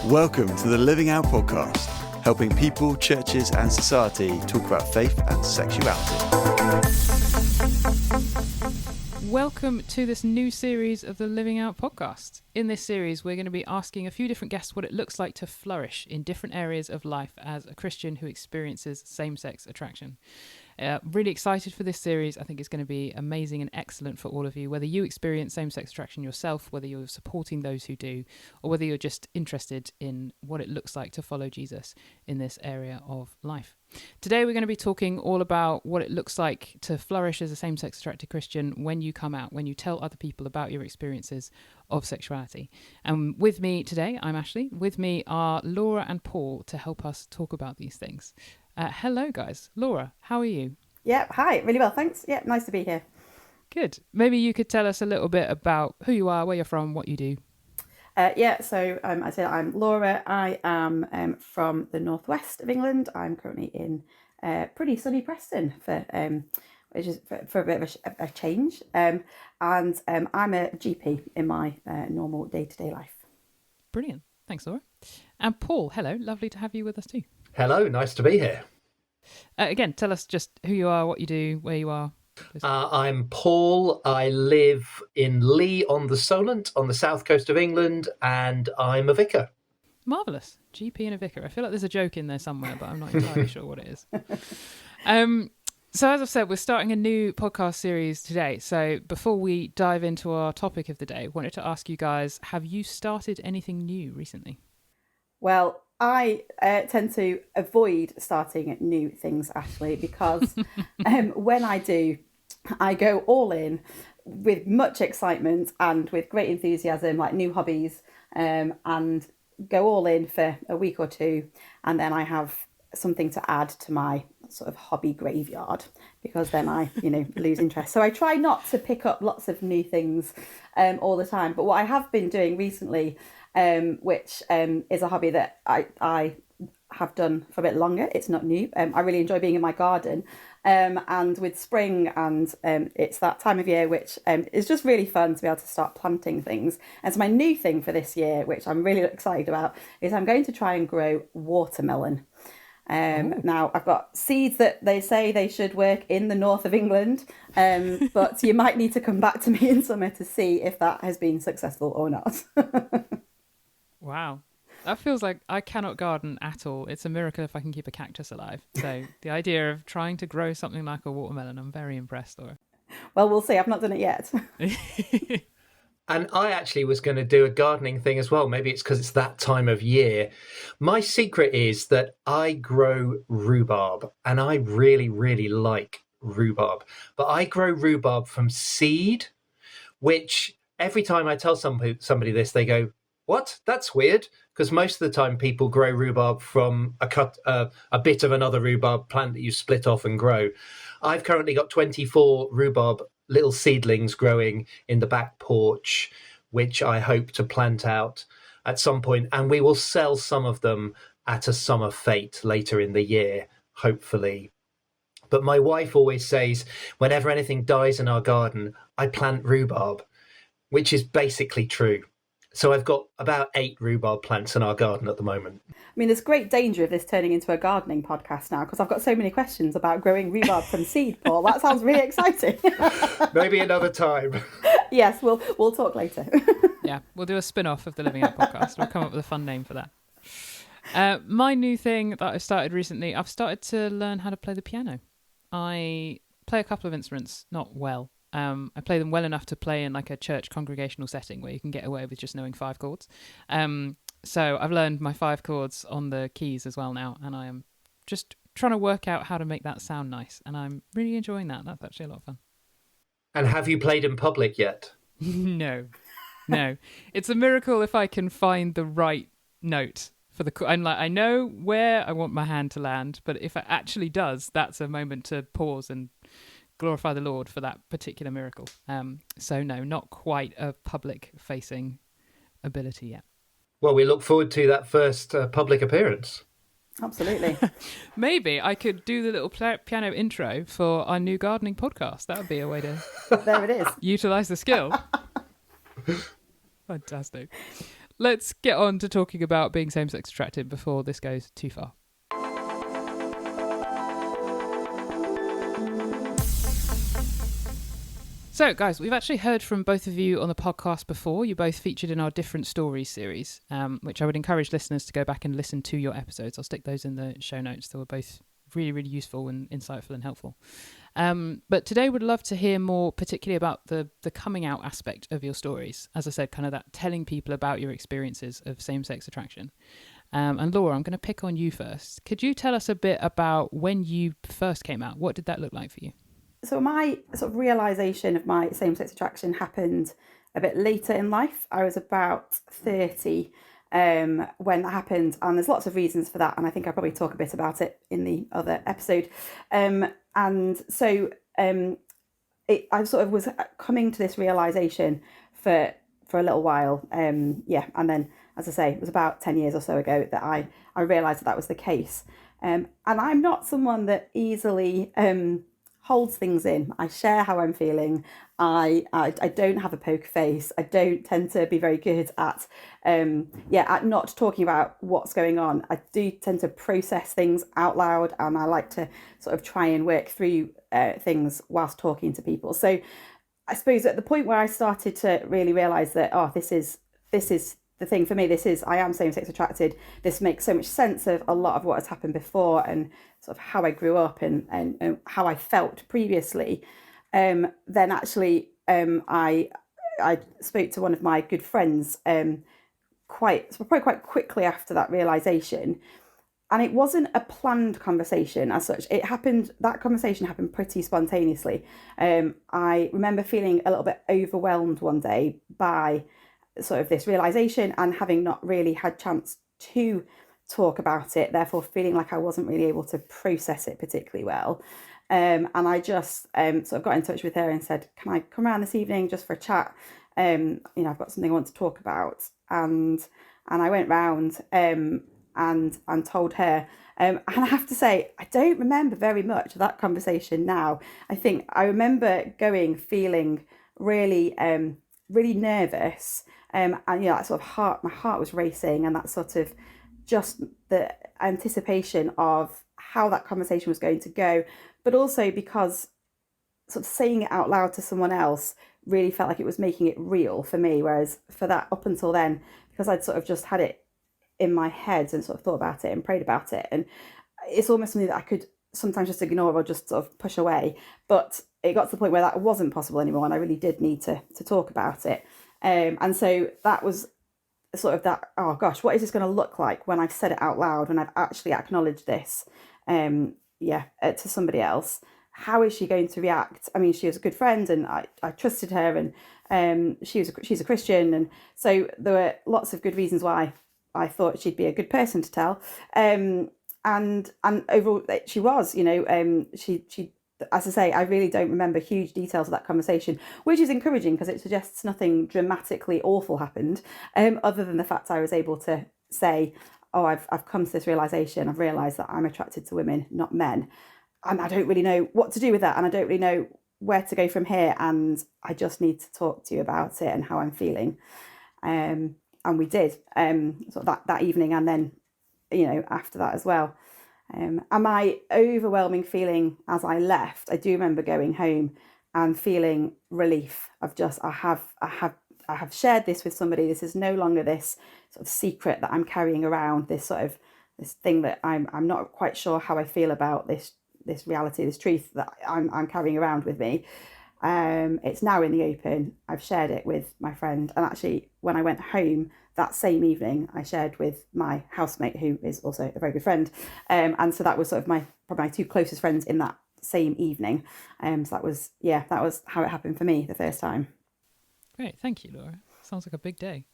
Welcome to the Living Out podcast, helping people, churches and society talk about faith and sexuality. Welcome to this new series of the Living Out podcast. In this series, we're going to be asking a few different guests what it looks like to flourish in different areas of life as a Christian who experiences same-sex attraction. Really excited for this series. I think it's going to be amazing and excellent for all of you, whether you experience same-sex attraction yourself, whether you're supporting those who do, or whether you're just interested in what it looks like to follow Jesus in this area of life. Today we're going to be talking all about what it looks like to flourish as a same-sex attracted Christian when you come out, when you tell other people about your experiences of sexuality. And with me today, I'm Ashleigh. With me are Laura and Paul to help us talk about these things. Hello guys. Laura, how are you? Yeah, hi. Really well, thanks. Yeah, nice to be here. Good. Maybe you could tell us a little bit about who you are, where you're from, what you do. So I said I'm Laura. I am from the northwest of England. I'm currently in pretty sunny Preston which is for a bit of a change. And I'm a GP in my normal day-to-day life. Brilliant. Thanks, Laura. And Paul, hello. Lovely to have you with us too. Hello, nice to be here. Again, tell us just who you are, what you do, where you are. I'm Paul. I live in Leigh on the Solent on the south coast of England, and I'm a vicar. Marvellous. GP and a vicar. I feel like there's a joke in there somewhere, but I'm not entirely sure what it is. So as I've said, we're starting a new podcast series today. So before we dive into our topic of the day, I wanted to ask you guys, have you started anything new recently? Well, I tend to avoid starting new things, Ashleigh, because when I do, I go all in with much excitement and with great enthusiasm, like new hobbies, and go all in for a week or two. And then I have something to add to my sort of hobby graveyard, because then I, lose interest. So I try not to pick up lots of new things all the time. But what I have been doing recently, which is a hobby that I have done for a bit longer. It's not new. I really enjoy being in my garden. And with spring and it's that time of year, which is just really fun to be able to start planting things. And so my new thing for this year, which I'm really excited about, is I'm going to try and grow watermelon. Now, I've got seeds that they say they should work in the north of England, but you might need to come back to me in summer to see if that has been successful or not. Wow. That feels like I cannot garden at all. It's a miracle if I can keep a cactus alive. So the idea of trying to grow something like a watermelon, I'm very impressed, Laura. Well, we'll see. I've not done it yet. And I actually was going to do a gardening thing as well. Maybe it's because it's that time of year. My secret is that I grow rhubarb, and I really, really like rhubarb. But I grow rhubarb from seed, which every time I tell somebody this, they go, "What? That's weird." Because most of the time people grow rhubarb from a bit of another rhubarb plant that you split off and grow. I've currently got 24 rhubarb little seedlings growing in the back porch, which I hope to plant out at some point, and we will sell some of them at a summer fete later in the year, hopefully. But my wife always says, whenever anything dies in our garden, I plant rhubarb, which is basically true. So I've got about 8 rhubarb plants in our garden at the moment. I mean, there's great danger of this turning into a gardening podcast now, because I've got so many questions about growing rhubarb from seed, Paul. That sounds really exciting. Maybe another time. Yes, we'll talk later. Yeah, we'll do a spin-off of the Living Out podcast. We'll come up with a fun name for that. My new thing that I've started recently, I've started to learn how to play the piano. I play a couple of instruments, not well. I play them well enough to play in like a church congregational setting where you can get away with just knowing 5 chords. So I've learned my 5 chords on the keys as well now, and I am just trying to work out how to make that sound nice, and I'm really enjoying that. That's actually a lot of fun. And have you played in public yet? No. It's a miracle if I can find the right note for the chord. I know where I want my hand to land, but if it actually does, that's a moment to pause and glorify the Lord for that particular miracle. So no, not quite a public-facing ability yet. Well, we look forward to that first public appearance. Absolutely. Maybe I could do the little piano intro for our new gardening podcast. That would be a way to There it is. utilise the skill. Fantastic. let's get on to talking about being same-sex attracted before this goes too far. So, guys, we've actually heard from both of you on the podcast before. You both featured in our Different Stories series, which I would encourage listeners to go back and listen to your episodes. I'll stick those in the show notes. They were both really, really useful and insightful and helpful. But today we'd love to hear more particularly about the coming out aspect of your stories. As I said, kind of that telling people about your experiences of same-sex attraction. And Laura, I'm going to pick on you first. Could you tell us a bit about when you first came out? What did that look like for you? So my sort of realisation of my same-sex attraction happened a bit later in life. I was about 30 when that happened, and there's lots of reasons for that, and I think I'll probably talk a bit about it in the other episode. I sort of was coming to this realisation for a little while, and then, as I say, it was about 10 years or so ago that I realised that was the case. And I'm not someone that easily holds things in. I share how I'm feeling. I don't have a poker face. I don't tend to be very good at not talking about what's going on. I do tend to process things out loud, and I like to sort of try and work through things whilst talking to people. So I suppose at the point where I started to really realise that, this is the thing for me, I am same-sex attracted. This makes so much sense of a lot of what has happened before and sort of how I grew up and how I felt previously. Then actually, I spoke to one of my good friends probably quite quickly after that realisation. And it wasn't a planned conversation as such. That conversation happened pretty spontaneously. I remember feeling a little bit overwhelmed one day by sort of this realisation and having not really had chance to talk about it, therefore feeling like I wasn't really able to process it particularly well. And I just sort of got in touch with her and said, can I come around this evening just for a chat? I've got something I want to talk about. And I went round and told her. And I have to say, I don't remember very much of that conversation now. I think I remember feeling really, really nervous. And that sort of my heart was racing, and that sort of just the anticipation of how that conversation was going to go, but also because sort of saying it out loud to someone else really felt like it was making it real for me. Whereas for that, up until then, because I'd sort of just had it in my head and sort of thought about it and prayed about it, and it's almost something that I could sometimes just ignore or just sort of push away. But it got to the point where that wasn't possible anymore, and I really did need to talk about it. And so that was sort of that, oh gosh, what is this going to look like when I've said it out loud, when I've actually acknowledged this to somebody else? How is she going to react? I mean, she was a good friend, and I trusted her, and she's a Christian, and so there were lots of good reasons why I thought she'd be a good person to tell. And overall, she was, she as I say, I really don't remember huge details of that conversation, which is encouraging because it suggests nothing dramatically awful happened, other than the fact I was able to say, I've come to this realisation. I've realised that I'm attracted to women, not men. And I don't really know what to do with that. And I don't really know where to go from here. And I just need to talk to you about it and how I'm feeling. And we did sort of that evening, and then, after that as well. And my overwhelming feeling as I left, I do remember going home and feeling relief of just, I have shared this with somebody. This is no longer this sort of secret that I'm carrying around, this thing that I'm not quite sure how I feel about, this reality, this truth that I'm carrying around with me. It's now in the open. I've shared it with my friend, and actually when I went home that same evening, I shared with my housemate, who is also a very good friend, and so that was sort of probably my two closest friends in that same evening. So that was how it happened for me the first time. Great, thank you, Laura. Sounds like a big day.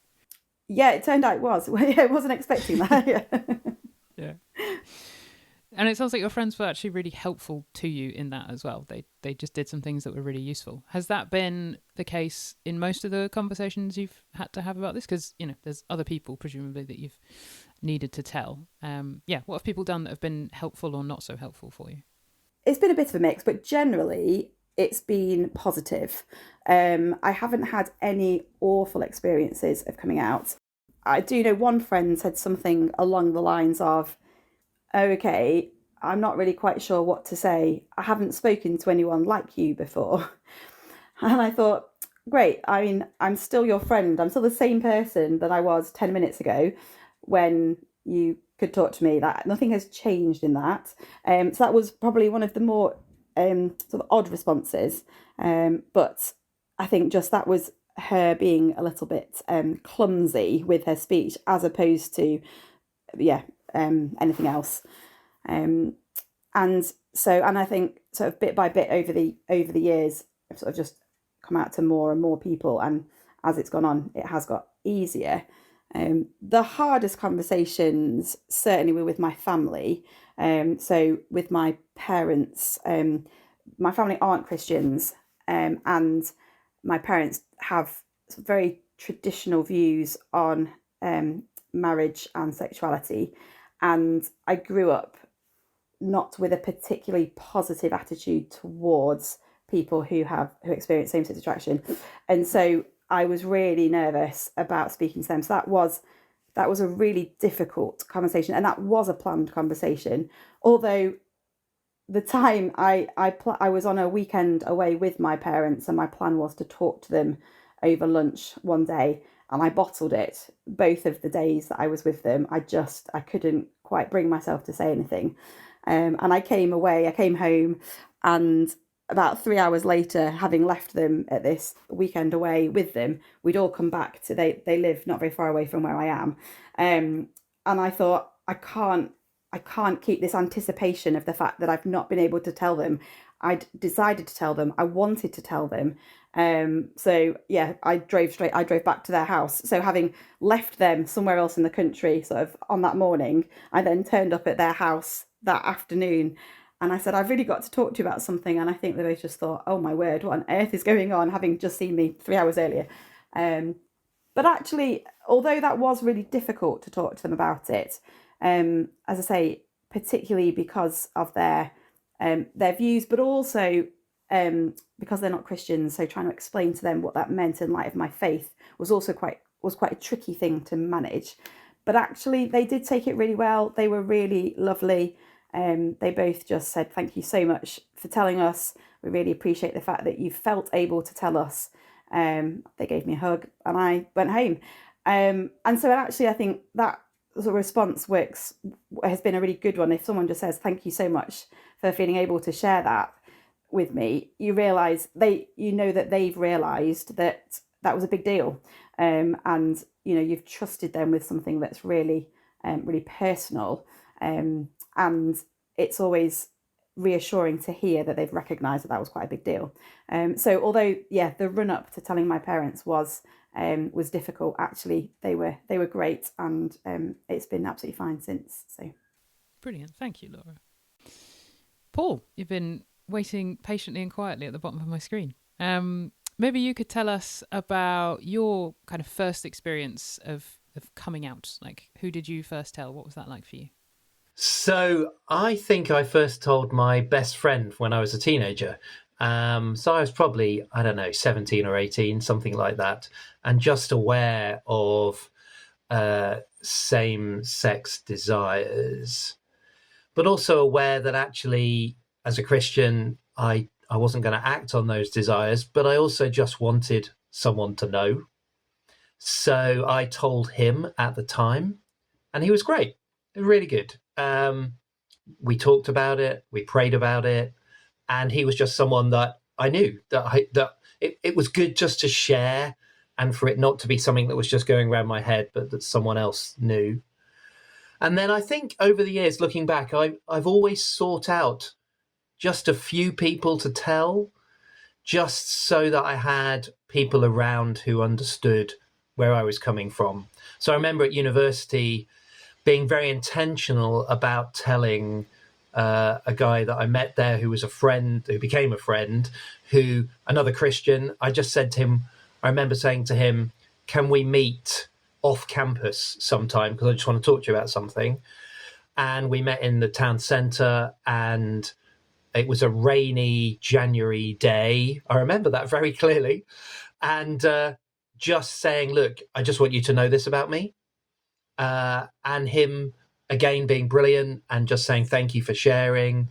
Yeah, it turned out it was. I wasn't expecting that. Yeah. And it sounds like your friends were actually really helpful to you in that as well. They just did some things that were really useful. Has that been the case in most of the conversations you've had to have about this? Because, there's other people, presumably, that you've needed to tell. What have people done that have been helpful or not so helpful for you? It's been a bit of a mix, but generally it's been positive. I haven't had any awful experiences of coming out. I do know one friend said something along the lines of, okay, I'm not really quite sure what to say. I haven't spoken to anyone like you before. And I thought, great, I mean, I'm still your friend. I'm still the same person that I was 10 minutes ago when you could talk to me. That nothing has changed in that. So that was probably one of the more sort of odd responses. But I think just that was her being a little bit clumsy with her speech as opposed to, anything else. And I think sort of bit by bit over the years, I've sort of just come out to more and more people, and as it's gone on, it has got easier. The hardest conversations certainly were with my family. So with my parents, my family aren't Christians, and my parents have very traditional views on marriage and sexuality, and I grew up not with a particularly positive attitude towards people who experience same-sex attraction, and so I was really nervous about speaking to them. So that was a really difficult conversation, and that was a planned conversation. Although the time I was on a weekend away with my parents, and my plan was to talk to them over lunch one day, and I bottled it both of the days that I was with them. I couldn't quite bring myself to say anything. And I came home, and about 3 hours later, having left them at this weekend away with them, we'd all come back to, they live not very far away from where I am. And I thought, I can't keep this anticipation of the fact that I've not been able to tell them. I'd decided to tell them. I wanted to tell them. So yeah, I drove back to their house. So having left them somewhere else in the country sort of on that morning, I then turned up at their house that afternoon, and I said, I've really got to talk to you about something. And I think they both just thought, oh my word, what on earth is going on, having just seen me 3 hours earlier. But actually, although that was really difficult to talk to them about it, as I say, particularly because of their views, but also because they're not Christians, so trying to explain to them what that meant in light of my faith was quite a tricky thing to manage. But actually, they did take it really well. They were really lovely. They both just said, thank you so much for telling us. We really appreciate the fact that you felt able to tell us. They gave me a hug, and I went home. And so actually, I think that sort of response has been a really good one. If someone just says, thank you so much for feeling able to share that with me, you realise that they've realised that that was a big deal. And, you've trusted them with something that's really, really personal. And it's always reassuring to hear that they've recognised that was quite a big deal. So although, the run up to telling my parents was difficult, actually they were great, and it's been absolutely fine since. So brilliant. Thank you, Laura. Paul, you've been waiting patiently and quietly at the bottom of my screen. Maybe you could tell us about your kind of first experience of coming out. Like, who did you first tell? What was that like for you? So I think I first told my best friend when I was a teenager. So I was probably, 17 or 18, something like that, and just aware of same-sex desires, but also aware that actually, as a Christian, I wasn't going to act on those desires, but I also just wanted someone to know. So I told him at the time, and he was great, really good. We talked about it, we prayed about it, and he was just someone that I knew that it was good just to share, and for it not to be something that was just going around my head, but that someone else knew. And then I think over the years, looking back, I've always sought out just a few people to tell, just so that I had people around who understood where I was coming from. So I remember at university being very intentional about telling a guy that I met there who was a friend, who became a friend, another Christian. I just said to him, I remember saying to him, can we meet off campus sometime? Because I just want to talk to you about something. And we met in the town centre, and it was a rainy January day. I remember that very clearly. And just saying, look, I just want you to know this about me. and him again being brilliant and just saying thank you for sharing,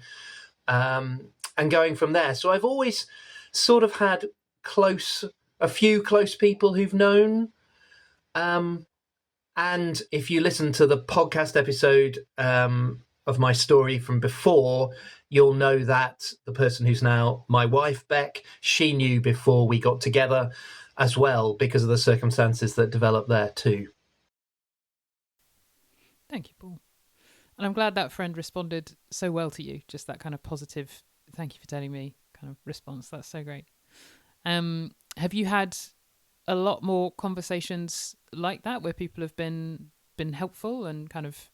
and going from there. So I've always sort of had a few close people who've known. And if you listen to the podcast episode of my story from before, you'll know that the person who's now my wife, Beck, she knew before we got together as well, because of the circumstances that developed there too. Thank you, Paul. And I'm glad that friend responded so well to you, just that kind of positive, thank you for telling me kind of response. That's so great. Have you had a lot more conversations like that where people have been helpful and kind of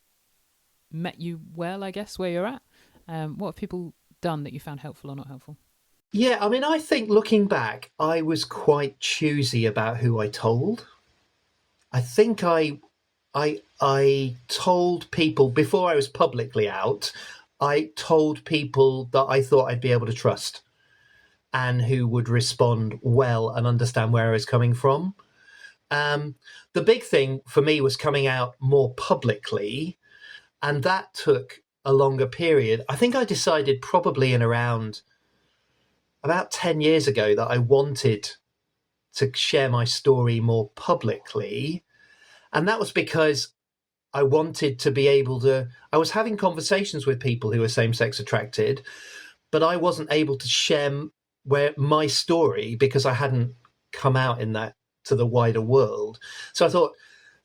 met you well, I guess, where you're at? What have people done that you found helpful or not helpful? Yeah, I mean, I think looking back, I was quite choosy about who I told. I think I told people before I was publicly out, I told people that I thought I'd be able to trust and who would respond well and understand where I was coming from. The big thing for me was coming out more publicly, and that took a longer period. I think I decided probably in around about 10 years ago that I wanted to share my story more publicly. And that was because I wanted to be able to, I was having conversations with people who were same-sex attracted, but I wasn't able to share my story because I hadn't come out in that to the wider world. So I thought,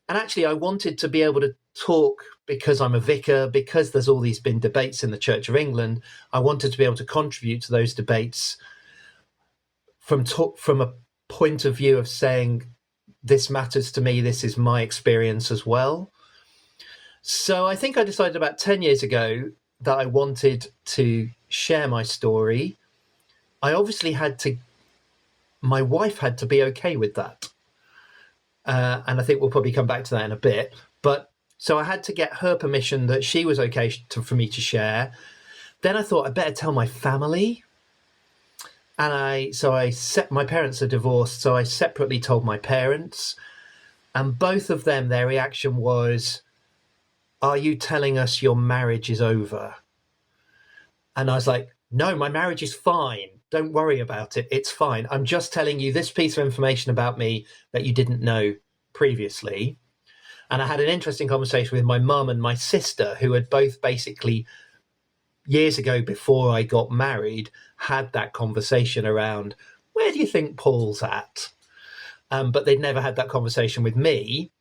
and actually I wanted to be able to talk, because I'm a vicar, because there's all these been debates in the Church of England, I wanted to be able to contribute to those debates from a point of view of saying, this matters to me, this is my experience as well. So I think I decided about 10 years ago that I wanted to share my story. I obviously my wife had to be okay with that. And I think we'll probably come back to that in a bit. But so I had to get her permission that she was okay for me to share. Then I thought I better tell my family. And my parents are divorced, so I separately told my parents. And both of them, their reaction was, "Are you telling us your marriage is over?" And I was like, "No, my marriage is fine. Don't worry about it. It's fine. I'm just telling you this piece of information about me that you didn't know previously." And I had an interesting conversation with my mum and my sister, who had both basically years ago, before I got married, had that conversation around, where do you think Paul's at? But they'd never had that conversation with me.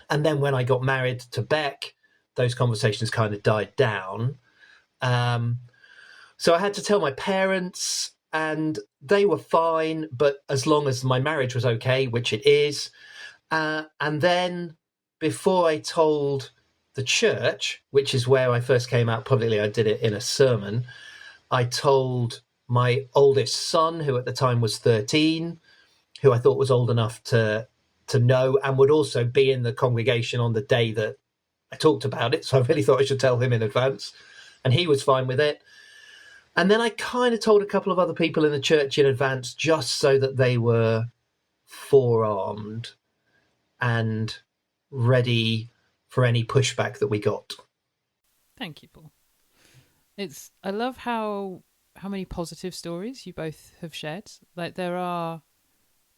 And then when I got married to Beck, those conversations kind of died down. So I had to tell my parents, and they were fine, but as long as my marriage was okay, which it is. And then before I told the church, which is where I first came out publicly, I did it in a sermon, I told my oldest son, who at the time was 13, who I thought was old enough to know and would also be in the congregation on the day that I talked about it. So I really thought I should tell him in advance. And he was fine with it. And then I kind of told a couple of other people in the church in advance, just so that they were forearmed and ready for any pushback that we got. Thank you, Paul. I love how many positive stories you both have shared. Like, there are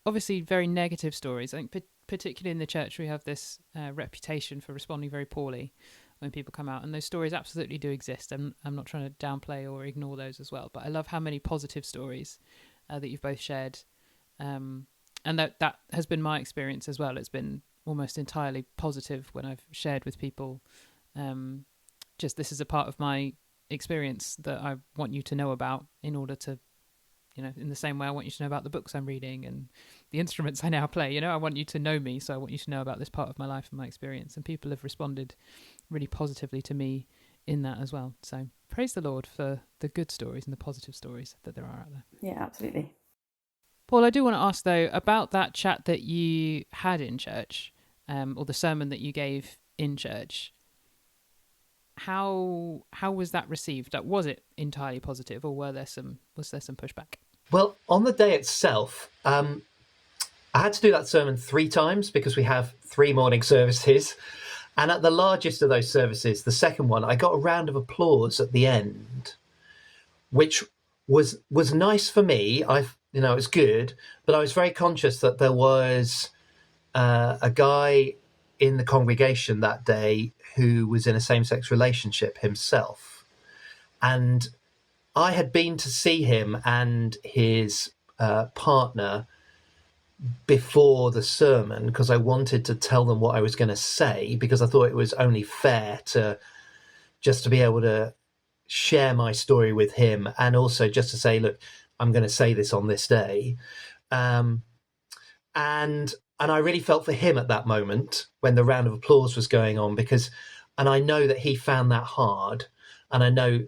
obviously very negative stories. I think particularly in the church, we have this reputation for responding very poorly when people come out, and those stories absolutely do exist. And I'm not trying to downplay or ignore those as well, but I love how many positive stories that you've both shared, and that has been my experience as well. It's been almost entirely positive when I've shared with people. Just, this is a part of my experience that I want you to know about, in order to, in the same way I want you to know about the books I'm reading and the instruments I now play. I want you to know me, so I want you to know about this part of my life and my experience. And people have responded really positively to me in that as well. So praise the Lord for the good stories and the positive stories that there are out there. Yeah, absolutely. Paul, I do want to ask though about that chat that you had in church, or the sermon that you gave in church. How was that received? Was it entirely positive, or was there some pushback? Well, on the day itself, I had to do that sermon 3 times because we have 3 morning services. And at the largest of those services, the second one, I got a round of applause at the end, which was nice for me. It was good, but I was very conscious that there was a guy in the congregation that day who was in a same-sex relationship himself. And I had been to see him and his partner before the sermon because I wanted to tell them what I was going to say, because I thought it was only fair to be able to share my story with him, and also just to say, look, I'm going to say this on this day. And I really felt for him at that moment when the round of applause was going on, and I know that he found that hard. And I know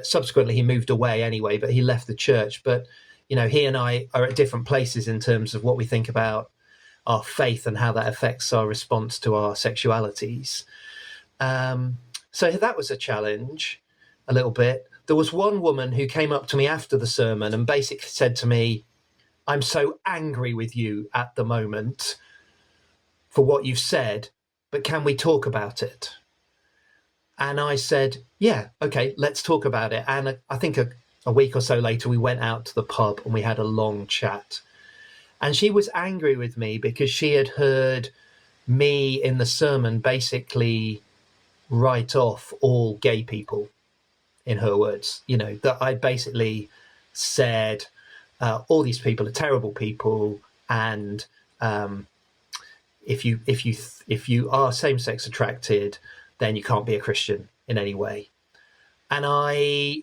subsequently he moved away anyway, but he left the church. But, he and I are at different places in terms of what we think about our faith and how that affects our response to our sexualities. So that was a challenge a little bit. There was one woman who came up to me after the sermon and basically said to me, I'm so angry with you at the moment for what you've said, but can we talk about it? And I said, yeah, okay, let's talk about it. And I think a week or so later, we went out to the pub and we had a long chat. And she was angry with me because she had heard me in the sermon basically write off all gay people, in her words, that I basically said, all these people are terrible people, and if you are same-sex attracted, then you can't be a Christian in any way. And I,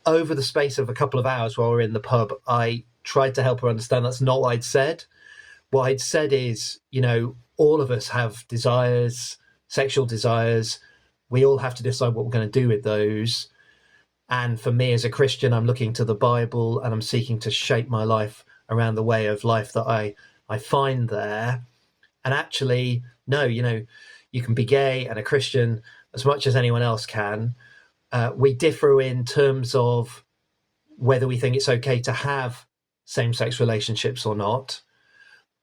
over the space of a couple of hours while we were in the pub, I tried to help her understand that's not what I'd said. What I'd said is, all of us have desires, sexual desires. We all have to decide what we're going to do with those. And for me as a Christian, I'm looking to the Bible and I'm seeking to shape my life around the way of life that I find there. And actually, no, you can be gay and a Christian as much as anyone else can. We differ in terms of whether we think it's okay to have same-sex relationships or not.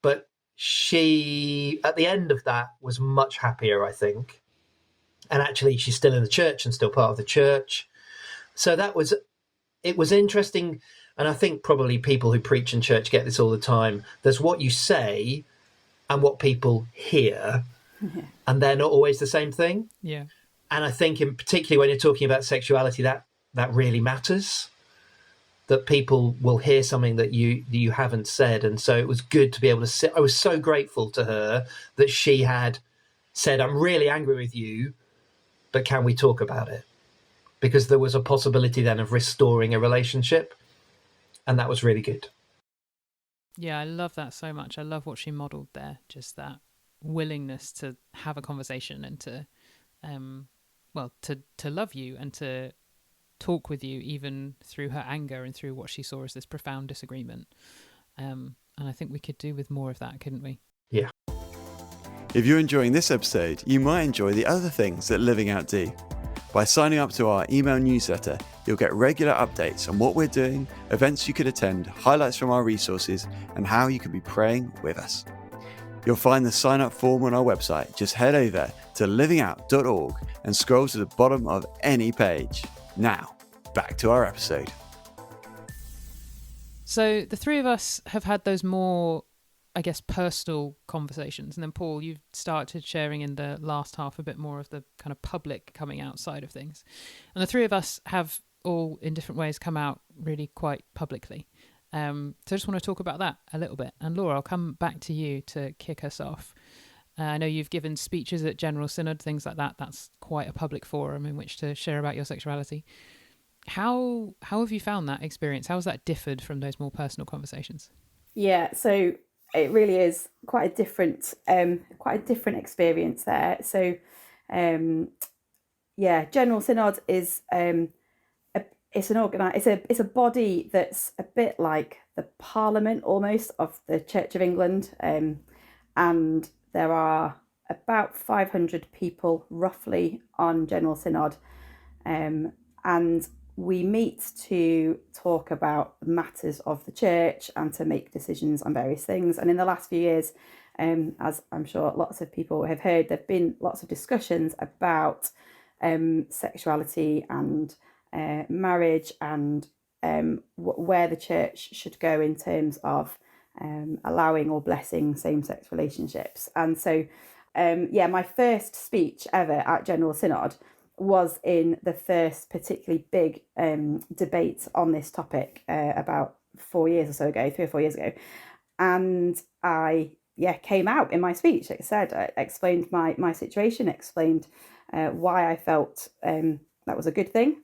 But she, at the end of that, was much happier, I think. And actually, she's still in the church and still part of the church. So it was interesting. And I think probably people who preach in church get this all the time. There's what you say and what people hear, and they're not always the same thing. Yeah. And I think in particularly when you're talking about sexuality, that really matters, that people will hear something that you haven't said. And so it was good to be able to sit. I was so grateful to her that she had said, I'm really angry with you, but can we talk about it? Because there was a possibility then of restoring a relationship. And that was really good. Yeah, I love that so much. I love what she modeled there. Just that willingness to have a conversation and to, to love you and to talk with you, even through her anger and through what she saw as this profound disagreement. And I think we could do with more of that, couldn't we? Yeah. If you're enjoying this episode, you might enjoy the other things that Living Out do. By signing up to our email newsletter, you'll get regular updates on what we're doing, events you could attend, highlights from our resources, and how you can be praying with us. You'll find the sign up form on our website. Just head over to livingout.org and scroll to the bottom of any page. Now, back to our episode. So the three of us have had those more, I guess, personal conversations. And then Paul, you've started sharing in the last half a bit more of the kind of public coming out side of things. And the three of us have all in different ways come out really quite publicly. So I just want to talk about that a little bit. And Laura, I'll come back to you to kick us off. I know you've given speeches at General Synod, things like that. That's quite a public forum in which to share about your sexuality. How have you found that experience? How has that differed from those more personal conversations? Yeah, so it really is quite a different experience there. So, General Synod is it's a body that's a bit like the Parliament almost of the Church of England, and there are about 500 people roughly on General Synod, and we meet to talk about matters of the church and to make decisions on various things. And in the last few years, as I'm sure lots of people have heard, there've been lots of discussions about sexuality and marriage and where the church should go in terms of allowing or blessing same-sex relationships. And so, my first speech ever at General Synod was in the first particularly big debate on this topic about 4 years or so ago, 3 or 4 years ago. And I came out in my speech. Like I said, I explained my situation, explained why I felt that was a good thing.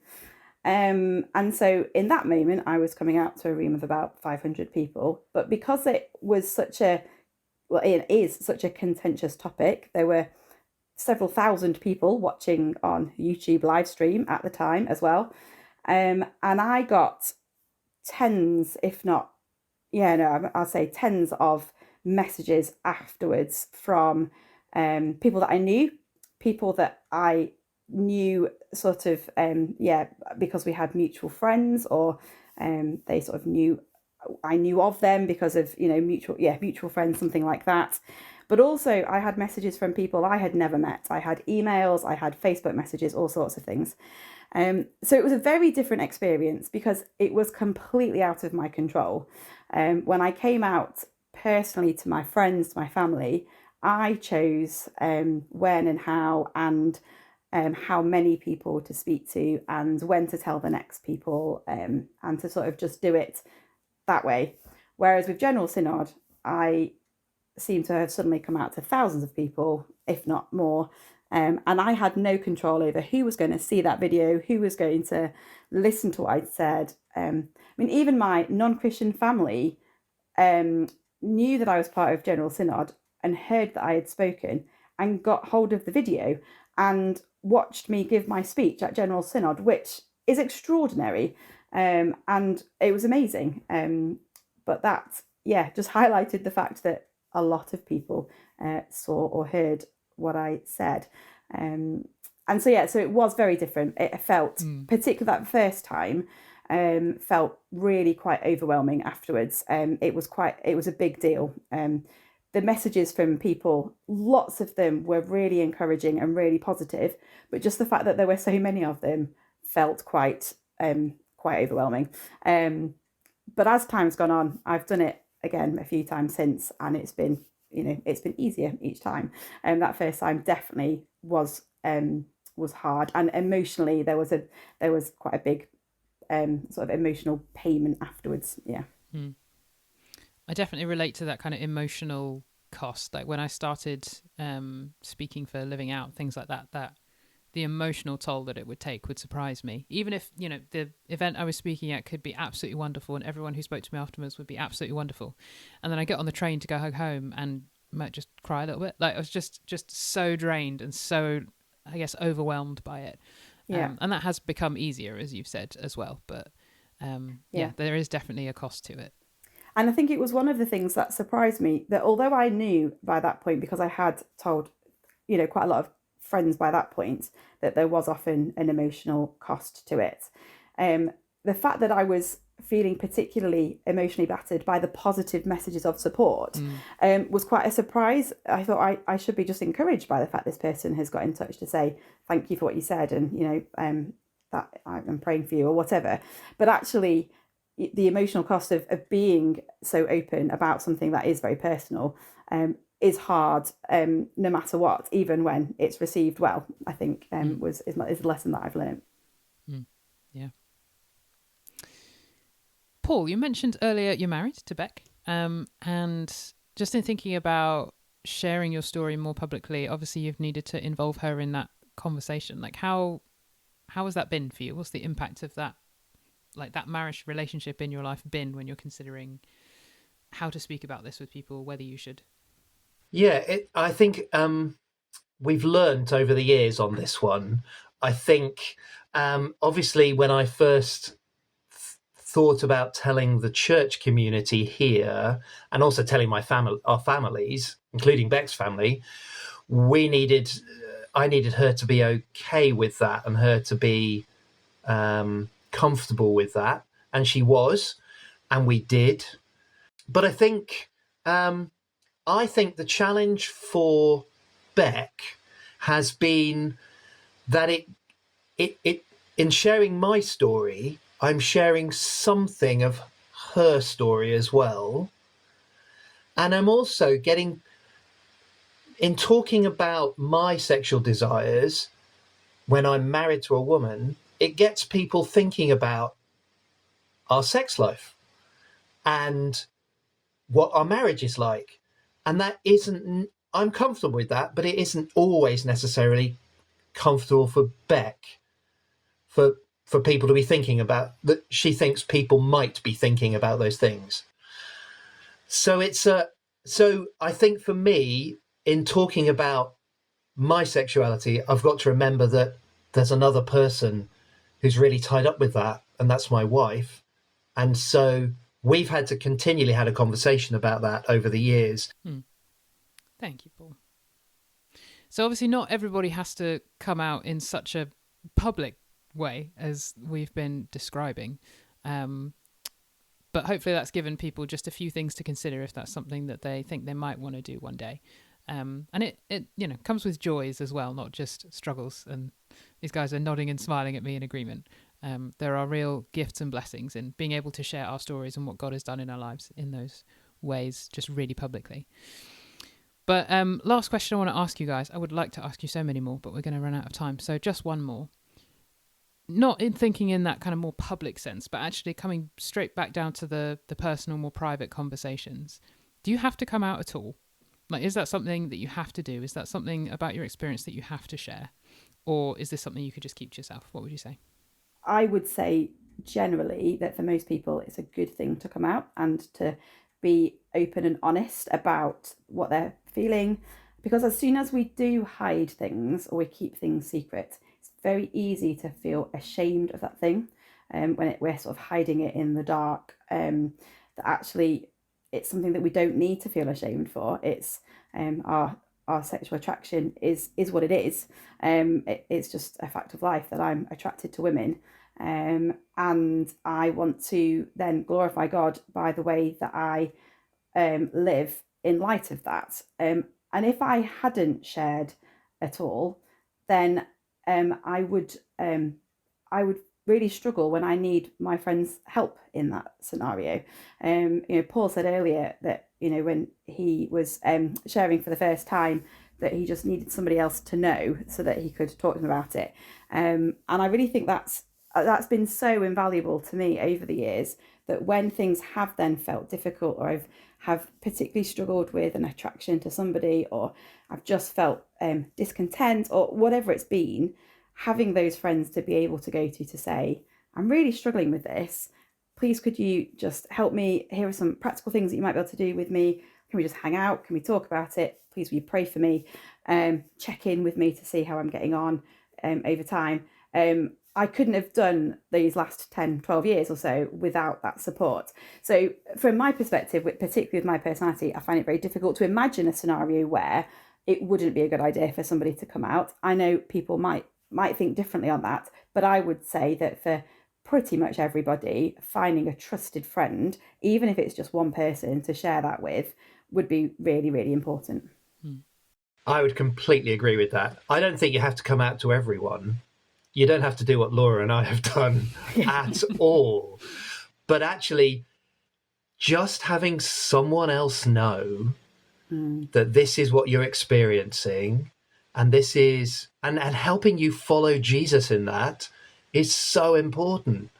And so in that moment, I was coming out to a room of about 500 people. But because it was it is such a contentious topic, there were several thousand people watching on YouTube live stream at the time as well. And I got tens, if not, I'll say tens of messages afterwards from people that I knew, people that I knew sort of, because we had mutual friends, or they sort of knew, I knew of them because of, mutual friends, something like that. But also I had messages from people I had never met. I had emails, I had Facebook messages, all sorts of things. So it was a very different experience because it was completely out of my control. When I came out personally to my friends, to my family, I chose when and how, and how many people to speak to, and when to tell the next people, and to sort of just do it that way. Whereas with General Synod, I seem to have suddenly come out to thousands of people, if not more. And I had no control over who was going to see that video, who was going to listen to what I'd said. Even my non-Christian family knew that I was part of General Synod and heard that I had spoken and got hold of the video and watched me give my speech at General Synod, which is extraordinary. And it was amazing. But that, just highlighted the fact that a lot of people saw or heard what I said. And so it was very different. It felt, particularly that first time, felt really quite overwhelming afterwards. It was a big deal. The messages from people, lots of them were really encouraging and really positive, but just the fact that there were so many of them felt quite overwhelming. But as time's gone on, I've done it again a few times since, and it's been easier each time. And that first time definitely was hard, and emotionally there was quite a big sort of emotional payment afterwards. I definitely relate to that kind of emotional cost. Like when I started speaking for Living Out, things like that the emotional toll that it would take would surprise me. Even if, the event I was speaking at could be absolutely wonderful and everyone who spoke to me afterwards would be absolutely wonderful. And then I get on the train to go home and might just cry a little bit. Like I was just so drained and so, I guess, overwhelmed by it. And that has become easier, as you've said as well. But there is definitely a cost to it. And I think it was one of the things that surprised me, that although I knew by that point, because I had told, quite a lot of friends by that point, that there was often an emotional cost to it. The fact that I was feeling particularly emotionally battered by the positive messages of support was quite a surprise. I thought I should be just encouraged by the fact this person has got in touch to say thank you for what you said, and that I'm praying for you or whatever. But actually, the emotional cost of being so open about something that is very personal is hard, no matter what, even when it's received well. I think is a lesson that I've learned. Yeah. Paul, you mentioned earlier you're married to Beck, and just in thinking about sharing your story more publicly, obviously you've needed to involve her in that conversation. Like how has that been for you? What's the impact of that, like that marriage relationship in your life been when you're considering how to speak about this with people, whether you should? I think we've learnt over the years on this one. I think obviously when I first thought about telling the church community here, and also telling our families, including Beck's family, I needed her to be okay with that, and her to be comfortable with that, and she was, and we did. But I think I think the challenge for Beck has been that it in sharing my story, I'm sharing something of her story as well. And I'm also getting, in talking about my sexual desires when I'm married to a woman, it gets people thinking about our sex life and what our marriage is like. And that isn't, I'm comfortable with that, but it isn't always necessarily comfortable for Beck, for people to be thinking about, that she thinks people might be thinking about those things. So so I think for me, in talking about my sexuality, I've got to remember that there's another person who's really tied up with that, and that's my wife. And so we've had to continually had a conversation about that over the years. Thank you, Paul. So obviously not everybody has to come out in such a public way as we've been describing. But hopefully that's given people just a few things to consider if that's something that they think they might want to do one day. And it comes with joys as well, not just struggles. And these guys are nodding and smiling at me in agreement. There are real gifts and blessings in being able to share our stories and what God has done in our lives in those ways, just really publicly. But last question I want to ask you guys. I would like to ask you so many more, but we're going to run out of time. So just one more. Not in thinking in that kind of more public sense, but actually coming straight back down to the personal, more private conversations. Do you have to come out at all? Like, is that something that you have to do? Is that something about your experience that you have to share? Or is this something you could just keep to yourself? What would you say? I would say generally that for most people, it's a good thing to come out and to be open and honest about what they're feeling. Because as soon as we do hide things or we keep things secret, it's very easy to feel ashamed of that thing when we're sort of hiding it in the dark. That actually it's something that we don't need to feel ashamed for. It's our sexual attraction is what it is. It's just a fact of life that I'm attracted to women. And I want to then glorify God by the way that I live in light of that. And if I hadn't shared at all, then I would really struggle when I need my friend's help in that scenario. Paul said earlier that when he was sharing for the first time, that he just needed somebody else to know so that he could talk to them about it. And I really think that's been so invaluable to me over the years, that when things have then felt difficult, or have particularly struggled with an attraction to somebody, or I've just felt discontent, or whatever it's been, having those friends to be able to go to say, I'm really struggling with this. Please, could you just help me? Here are some practical things that you might be able to do with me. Can we just hang out? Can we talk about it? Please, will you pray for me? Check in with me to see how I'm getting on over time. I couldn't have done these last 10, 12 years or so without that support. So from my perspective, particularly with my personality, I find it very difficult to imagine a scenario where it wouldn't be a good idea for somebody to come out. I know people might think differently on that, but I would say that for pretty much everybody, finding a trusted friend, even if it's just one person to share that with, would be really, really important. I would completely agree with that. I don't think you have to come out to everyone. You don't have to do what Laura and I have done at all. But actually, just having someone else know that this is what you're experiencing, and this is, and helping you follow Jesus in that, is so important.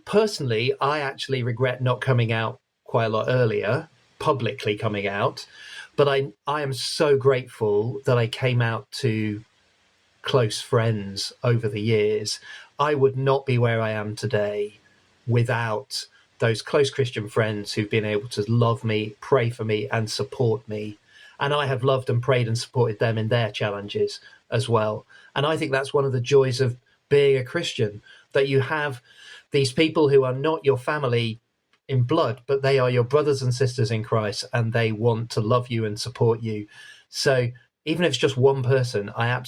Personally, I actually regret not coming out quite a lot earlier, publicly coming out, but I am so grateful that I came out to close friends over the years. I would not be where I am today without those close Christian friends who've been able to love me, pray for me, and support me. And I have loved and prayed and supported them in their challenges as well. And I think that's one of the joys of being a Christian, that you have these people who are not your family in blood, but they are your brothers and sisters in Christ, and they want to love you and support you. So even if it's just one person, I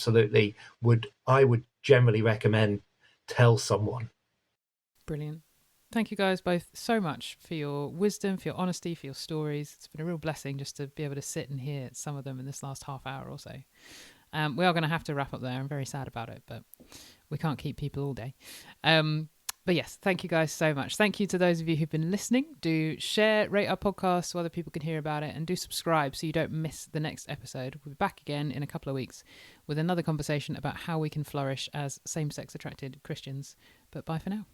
would generally recommend tell someone. Brilliant. Thank you guys both so much for your wisdom, for your honesty, for your stories. It's been a real blessing just to be able to sit and hear some of them in this last half hour or so. We are going to have to wrap up there. I'm very sad about it, but we can't keep people all day. But yes, thank you guys so much. Thank you to those of you who've been listening. Do share, rate our podcast so other people can hear about it, and do subscribe so you don't miss the next episode. We'll be back again in a couple of weeks with another conversation about how we can flourish as same-sex attracted Christians. But bye for now.